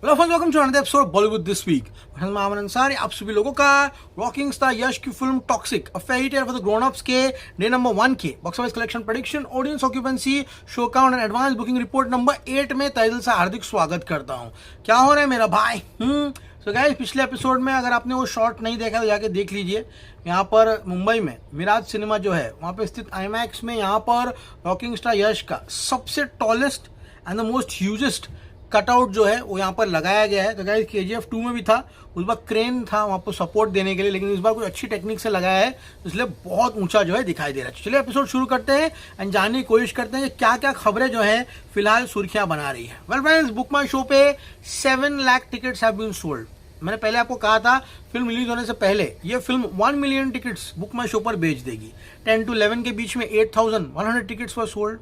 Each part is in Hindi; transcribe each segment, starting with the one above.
Hello friends, welcome to another episode of Bollywood this week. मैं आमन अंसारी आप सभी लोगों का रॉकिंग स्टार यश की film Toxic a fairy tale for the grown ups के डे नंबर 1 के box office collection prediction, audience occupancy, show count and advance booking report number 8 में तहे दिल से हार्दिक स्वागत करता हूं। क्या हो रहा है मेरा भाई? सो गाइस, पिछले एपिसोड में अगर आपने वो शॉट नहीं देखा तो जाके देख लीजिए। यहाँ पर मुंबई में मिराज सिनेमा जो है वहाँ पे स्थित आईमैक्स में यहाँ पर रॉकिंग स्टार यश का सबसे tallest and the most hugest cutout जो है वो यहाँ पर लगाया गया है। तो गाइस, KGF 2 में भी था, उस बार क्रेन था वहाँ पर सपोर्ट देने के लिए, लेकिन इस बार कुछ अच्छी टेक्निक से लगाया है, इसलिए बहुत ऊंचा जो है दिखाई दे रहा है। चलिए एपिसोड शुरू करते हैं एंड जानने की कोशिश करते हैं कि क्या क्या खबरें जो है फिलहाल सुर्खियां बना रही है। Well friends, Book My Show पे 7 lakh tickets have been sold. मैंने पहले आपको कहा था फिल्म रिलीज होने से पहले ये film 1 million tickets book My show पर बेच देगी। 10 to 11 के बीच में 8,100 टिकट्स वर सोल्ड।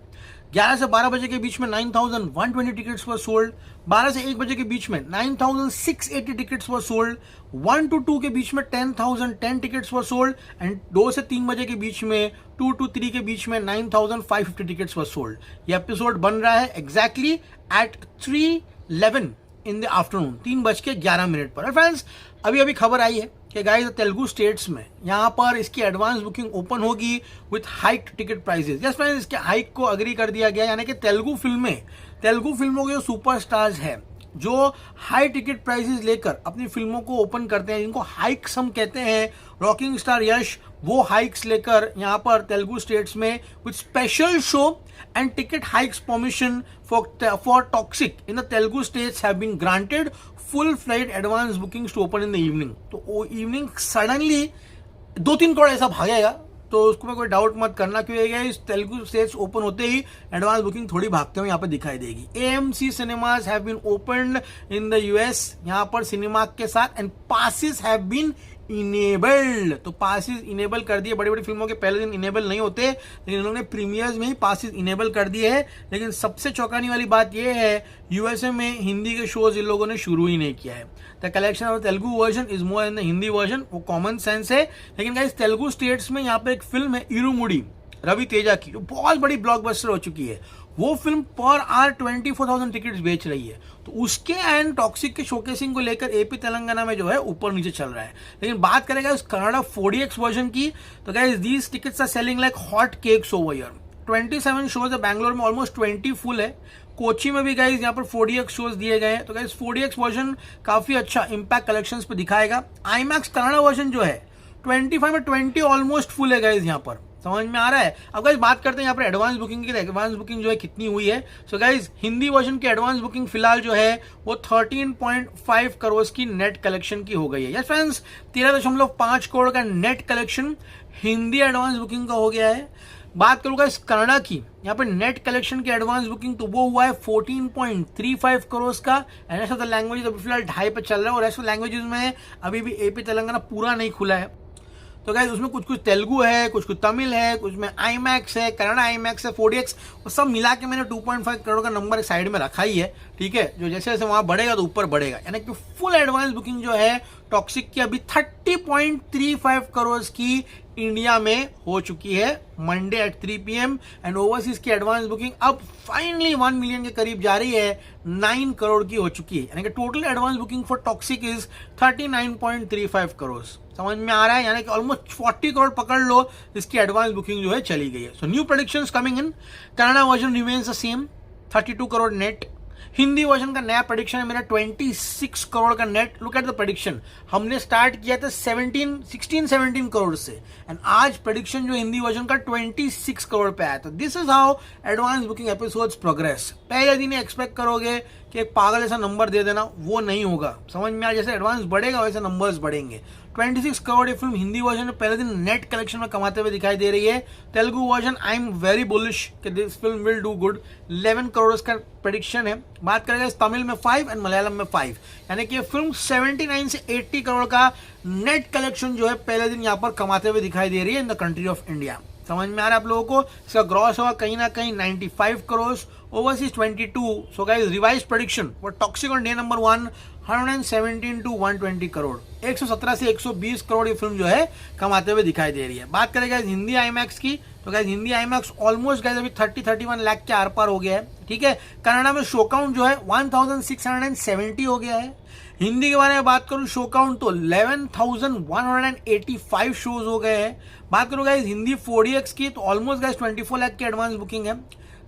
11 से 12 बजे के बीच में 9,120 टिकट्स वर सोल्ड। 12 से 1 बजे के बीच में 9,680 टिकट्स वर सोल्ड। 1 to 2 के बीच में 10,010 टिकट्स वर सोल्ड एंड 2 से 3 बजे के बीच में 2 to 3 के बीच में 9,550 टिकट्स वर सोल्ड। ये एपिसोड बन रहा है exactly at 3:11 in the afternoon, 3:11 पर। फ्रेंड्स, अभी अभी खबर आई है कि गाइस तेलुगु स्टेट्स में यहाँ पर इसकी एडवांस बुकिंग ओपन होगी with hike ticket prices. Yes friends, इसके हाइक को अग्री कर दिया गया, यानी कि तेलुगु फिल्मों के जो सुपरस्टार्स हैं जो हाई टिकट प्राइसेस लेकर अपनी फिल्मों को ओपन करते हैं, जिनको हाइक्स हम कहते हैं, रॉकिंग स्टार यश वो हाइक्स लेकर यहाँ पर तेलुगु स्टेट्स में with special show and ticket hikes permission for Toxic in the Telugu states have been granted full-fledged advance bookings to open in the evening। तो वो इवनिंग सडनली 2-3 करोड़ ऐसा भागेगा, तो उसको में कोई डाउट मत करना, क्योंकि इस तेलुगु स्टेट्स ओपन होते ही एडवांस बुकिंग थोड़ी भागते हुए यहाँ पर दिखाई देगी। AMC cinemas have been opened in the US यहाँ पर सिनेमा के साथ and passes have been enabled. तो पासिस इनेबल कर दिए। बड़ी बड़ी फिल्मों के पहले दिन इनेबल नहीं होते, लेकिन इन्होंने प्रीमियर्स में ही पासिस इनेबल कर दिए हैं। लेकिन सबसे चौंकाने वाली बात यह है, USA में हिंदी के शोज इन लोगों ने शुरू ही नहीं किया है। The collection of Telugu version is more in the Hindi version, वो कॉमन सेंस है। लेकिन गाइस, तेलुगु स्टेट्स में यहाँ पे एक फिल्म है इरुमुडी रवि तेजा की, जो बहुत बड़ी ब्लॉकबस्टर हो चुकी है। वो फिल्म पर आवर 24,000 टिकट्स बेच रही है। तो उसके एंड टॉक्सिक के शोकेसिंग को लेकर AP तेलंगाना में जो है ऊपर नीचे चल रहा है। लेकिन बात करेगा उस कनाडा 4DX वर्जन की, तो guys these tickets are selling like hot cakes over here. 27 shows है बैंगलोर में, ऑलमोस्ट 20 फुल है। कोची में भी गाइस यहाँ पर 4DX शोज दिए गए हैं। तो गाइस 4DX वर्जन काफी अच्छा इम्पैक्ट कलेक्शंस पे दिखाएगा। IMAX कनाडा वर्जन जो है 25 में 20 ऑलमोस्ट फुल है गाइस, यहाँ पर समझ में आ रहा है। अब गाइस बात करते हैं यहाँ पर एडवांस बुकिंग की। एडवांस बुकिंग जो है कितनी हुई है? सो गाइस, हिंदी वर्जन की एडवांस बुकिंग फिलहाल जो है वो 13.5 करोड़ की नेट कलेक्शन की हो गई है। यस फ्रेंड्स, 13.5 करोड़ का net collection Hindi advance booking का हो गया है। बात करूंगा इस कनाडा की, यहाँ पे नेट कलेक्शन की एडवांस बुकिंग तो वो हुआ है 14.35 करोड़ का। And rest of the language अभी फिलहाल 2.5 पे चल रहा है, और रेस्ट ऑफ लैंग्वेजेस में अभी भी AP तेलंगाना पूरा नहीं खुला है। तो गाइस, उसमें कुछ कुछ तेलुगु है, कुछ कुछ तमिल है, कुछ में IMAX है, कनाडा IMAX है, 4DX, वो सब मिला के मैंने 2.5 करोड़ का नंबर साइड में रखा ही है। ठीक है, जो जैसे जैसे वहां बढ़ेगा तो ऊपर बढ़ेगा, यानी कि फुल एडवांस बुकिंग जो है टॉक्सिक की अभी 30.35 करोड़ की इंडिया में हो चुकी है Monday at 3 PM। And overseas की एडवांस बुकिंग अब फाइनली 1 मिलियन के करीब जा रही है, 9 करोड़ की हो चुकी है। यानी कि total advance booking for toxic is 39.35 crore. समझ में आ रहा है, यानी कि ऑलमोस्ट 40 करोड़ पकड़ लो, इसकी एडवांस बुकिंग जो है चली गई है। So new predictions coming in. Canada version remains the same, 32 crore net. Hindi version का नया प्रेडिक्शन है मेरा 26 करोड़ का net. Look at the prediction, हमने स्टार्ट किया था 16-17 करोड़ से, एंड आज प्रेडिक्शन जो हिंदी वर्जन का 26 करोड़ पे आया। तो this is how advance booking episodes progress. पहले दिन एक्सपेक्ट करोगे कि एक पागल ऐसा नंबर दे देना, वो नहीं होगा। समझ में आ, जैसे एडवांस बढ़ेगा वैसे नंबर्स बढ़ेंगे। 26 करोड़ ये फिल्म हिंदी वर्जन में पहले दिन नेट कलेक्शन में कमाते हुए दिखाई दे रही है। Telugu version I am very bullish कि this film will do good, 11 crore का प्रेडिक्शन है। बात करेंगे तमिल में 5 एंड मलयालम में 5, यानी कि ये फिल्म 79 से 80 करोड़ का नेट कलेक्शन जो है पहले दिन यहाँ पर कमाते हुए दिखाई दे रही है in the country of India. समझ में आ रहा है आप लोगों को? इसका ग्रॉस होगा कहीं ना कहीं 95 crore, overseas 22. So guys, revised prediction for Toxic on day number 1, 117 to 120 crore, 117 से 120 करोड़ ये फिल्म जो है कमाते हुए दिखाई दे रही है। बात करें गाइस हिंदी आईमैक्स की, तो guys Hindi IMAX almost guys अभी 30-31 लाख के आर पार हो गया है, ठीक है। कनाडा में शो काउंट जो है 1670 हो गया है। हिंदी के बारे में बात करूं शो काउंट तो 11,185 शोज हो गए हैं। बात करूं गाइस हिंदी 4DX की तो ऑलमोस्ट गाइस 24 लाख की एडवांस बुकिंग है।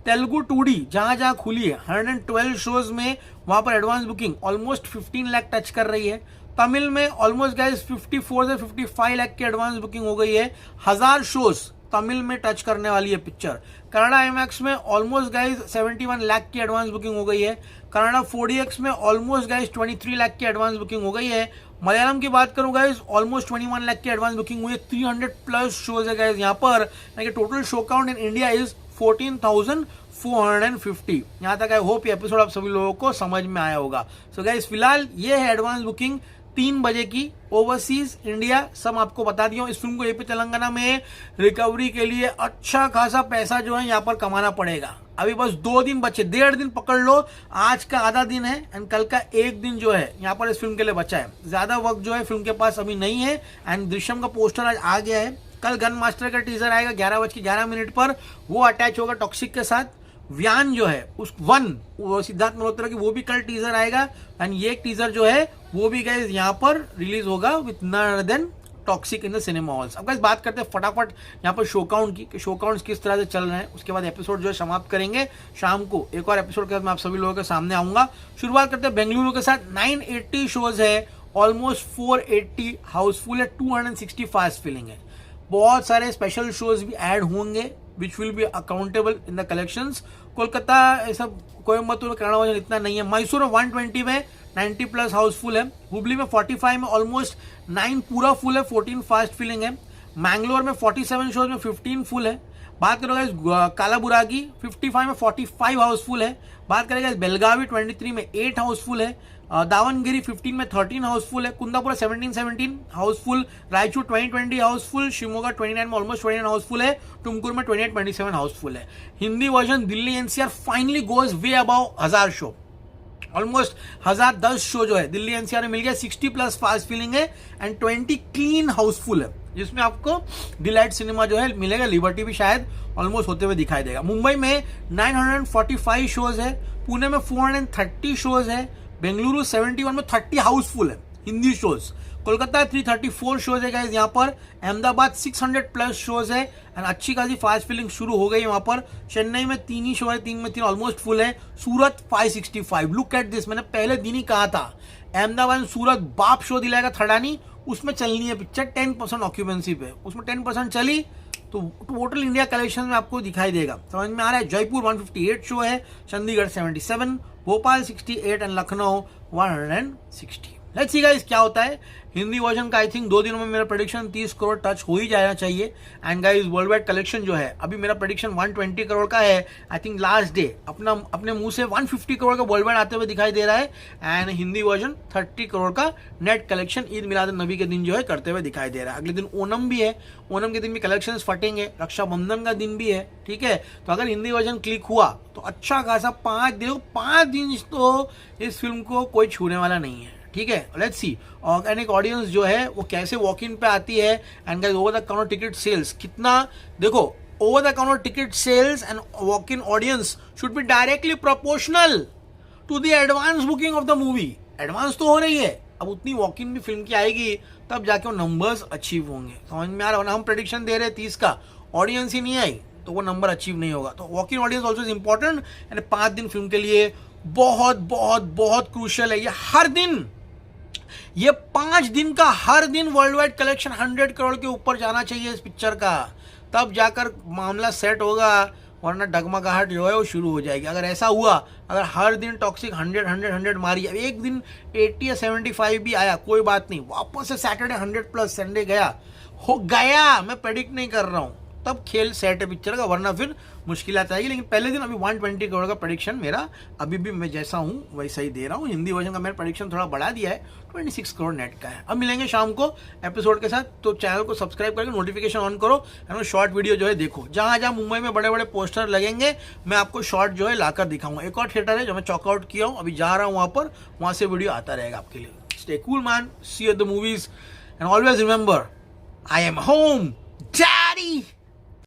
तेलुगु 2D जहां जहां खुली है 112 शोज में वहां पर advance booking almost 15 lakh touch कर रही है। तमिल में ऑलमोस्ट गाइस 54 से 55 लाख की एडवांस बुकिंग हो गई है। 1000 शोज तमिल में टच करने वाली है पिक्चर। कनाडा आईमैक्स में ऑलमोस्ट गाइस 71 लाख की एडवांस बुकिंग हो गई है। कनाडा 4DX में ऑलमोस्ट गाइस 23 लाख की एडवांस बुकिंग हो गई है। मलयालम की बात करूं गाइस ऑलमोस्ट 21 लाख की एडवांस बुकिंग हुई है। 300 प्लस शोज है गाइस यहाँ पर। Total show count in India is 14,450। यहाँ तक आई होप ये एपिसोड आप सभी लोगों को समझ में आया होगा। सो गाइस फिलहाल ये है एडवांस बुकिंग 3 बजे की। ओवरसीज इंडिया सब आपको बता दिया। इस फिल्म को एपी तेलंगाना में रिकवरी के लिए अच्छा खासा पैसा जो है यहाँ पर कमाना पड़ेगा। अभी बस 2 दिन बचे, 1.5 दिन पकड़ लो। आज का आधा दिन है एंड कल का 1 दिन जो है यहाँ पर इस फिल्म के लिए बचा है। ज्यादा वक्त जो है फिल्म के पास अभी नहीं है। एंड दृश्यम का पोस्टर आज आ गया है। कल गन मास्टर का टीजर आएगा 11:11 पर, वो अटैच होगा टॉक्सिक के साथ। व्यान जो है उस वो सिद्धार्थ मल्होत्रा की वो भी कल टीजर आएगा। एंड ये टीजर जो है वो भी गाइस यहाँ पर रिलीज होगा with none other than Toxic in the cinema halls. अब गाइस बात करते हैं फटाफट यहाँ पर शो काउंट की, कि शो काउंट्स किस तरह से चल रहे हैं। उसके बाद एपिसोड जो है समाप्त करेंगे। शाम को एक और एपिसोड के साथ मैं आप सभी लोगों के सामने आऊंगा। शुरुआत करते हैं बेंगलुरु के साथ। 980 शोज है, ऑलमोस्ट 480 हाउसफुल है, 260 फास्ट फिलिंग है। बहुत सारे स्पेशल शोज भी ऐड होंगे which will be accountable in the collections. Kolkata ऐसा कोयम्बतूर कनाडा वर्जन इतना नहीं है। मैसूर 120 में 90 प्लस हाउसफुल है। हुबली में 45 में ऑलमोस्ट 9 पूरा फुल है, 14 फास्ट फिलिंग है। मैंगलोर में 47 शोज में 15 फुल है। बात करोगे कालाबुरागी 55 में 45 हाउसफुल है। बात करेंगे बेलगावी 23 में 8 हाउसफुल है। दावनगिरी 15 में 13 हाउसफुल है। कुंदापुरा 17 हाउसफुल। रायचूर 20 हाउसफुल। शिवमोगा 29 में ऑलमोस्ट 29 हाउसफुल है। टुमकुर में 27 हाउसफुल है। Hindi version Delhi NCR finally goes way above 1000 show, almost 1010 show जो है दिल्ली एनसीआर में मिल गया। 60 प्लस फास्ट फिलिंग है एंड 20 क्लीन हाउसफुल है, जिसमें आपको डिलाइट सिनेमा जो है मिलेगा। लिबर्टी भी शायद ऑलमोस्ट होते हुए दिखाई देगा। मुंबई में 945 शोज है। पुणे में 430 शोज है। बेंगलुरु 71 में 30 हाउसफुल है हिंदी शोज। कोलकाता 334 शोज है गाइस यहाँ पर। अहमदाबाद 600 प्लस शोज है एंड अच्छी खासी फास्ट फिलिंग शुरू हो गई वहां पर। चेन्नई में 3 ही शो है, 3 में 3 ऑलमोस्ट फुल है। सूरत 565। लुक एट दिस, मैंने पहले दिन ही कहा था अहमदाबाद सूरत बाप शो दिलाएगा थड़ानी, उसमें चलनी है पिक्चर 10% ऑक्यूपेंसी पे। उसमें 10% चली तो टोटल इंडिया कलेक्शन में आपको दिखाई देगा, समझ में आ रहा है। जयपुर 158 शो है। Chandigarh 77, Bhopal 68 and Lucknow 160। Let's see guys क्या होता है। हिंदी वर्जन का आई थिंक 2 दिनों में मेरा प्रेडिक्शन 30 करोड़ टच हो ही जाना चाहिए। And guys world wide collection जो है अभी मेरा प्रेडिक्शन 120 करोड़ का है। आई थिंक लास्ट डे अपने मुंह से 150 करोड़ का वर्ल्ड वाइड आते हुए दिखाई दे रहा है। एंड हिंदी वर्जन 30 करोड़ का नेट कलेक्शन ईद मिलाद नबी के दिन जो है करते हुए दिखाई दे रहा है। अगले दिन ओणम भी है, ओणम के दिन भी कलेक्शन फटेंगे। रक्षाबंधन का दिन भी है, ठीक है। तो अगर हिंदी वर्जन क्लिक हुआ तो अच्छा खासा 5 दिन तो इस फिल्म को कोई छूने वाला नहीं है, ठीक है। लेट्स सी ऑर्गेनिक ऑडियंस जो है वो कैसे वॉक इन पे आती है। And guys over the counter ticket sales कितना, देखो over the counter ticket sales and walk in audience should be directly proportional to the advance booking of the movie. Advance तो हो रही है, अब उतनी वॉक इन भी फिल्म की आएगी तब जाके वो नंबर्स अचीव होंगे, समझ में आ रहा है। हम प्रेडिक्शन दे रहे हैं 30 का, ऑडियंस ही नहीं आई तो वो नंबर अचीव नहीं होगा। तो walk in audience also is important and 5 दिन फिल्म के लिए बहुत बहुत बहुत क्रूशियल है। ये हर दिन, ये 5 दिन का हर दिन वर्ल्ड वाइड कलेक्शन 100 करोड़ के ऊपर जाना चाहिए इस पिक्चर का, तब जाकर मामला सेट होगा, वरना डगमगाहट जो है वो शुरू हो जाएगी। अगर ऐसा हुआ, अगर हर दिन टॉक्सिक 100 मारी, एक दिन 80 या 75 भी आया कोई बात नहीं, वापस से सैटरडे 100 प्लस संडे गया, हो गया, मैं प्रेडिक्ट नहीं कर रहा हूं, तब खेल सेट है पिक्चर का, वरना फिर मुश्किलात आएगी, लेकिन पहले दिन अभी 120 करोड़ का प्रेडिक्शन मेरा अभी भी मैं जैसा हूँ वैसा ही दे रहा हूँ। हिंदी वर्जन का मैंने प्रेडिक्शन थोड़ा बढ़ा दिया है, 26 करोड़ नेट का है। अब मिलेंगे शाम को एपिसोड के साथ, तो चैनल को सब्सक्राइब करके नोटिफिकेशन ऑन करो और शॉर्ट वीडियो जो है देखो। जहाँ जहाँ मुंबई में बड़े बड़े पोस्टर लगेंगे मैं आपको शॉर्ट जो है लाकर दिखाऊंगा। एक और थिएटर है जो मैं चॉकआउट किया हूँ, अभी जा रहा हूँ वहाँ पर, वहाँ से वीडियो आता रहेगा आपके लिए। Stay cool man, see you at the movies and always remember, I am home daddy.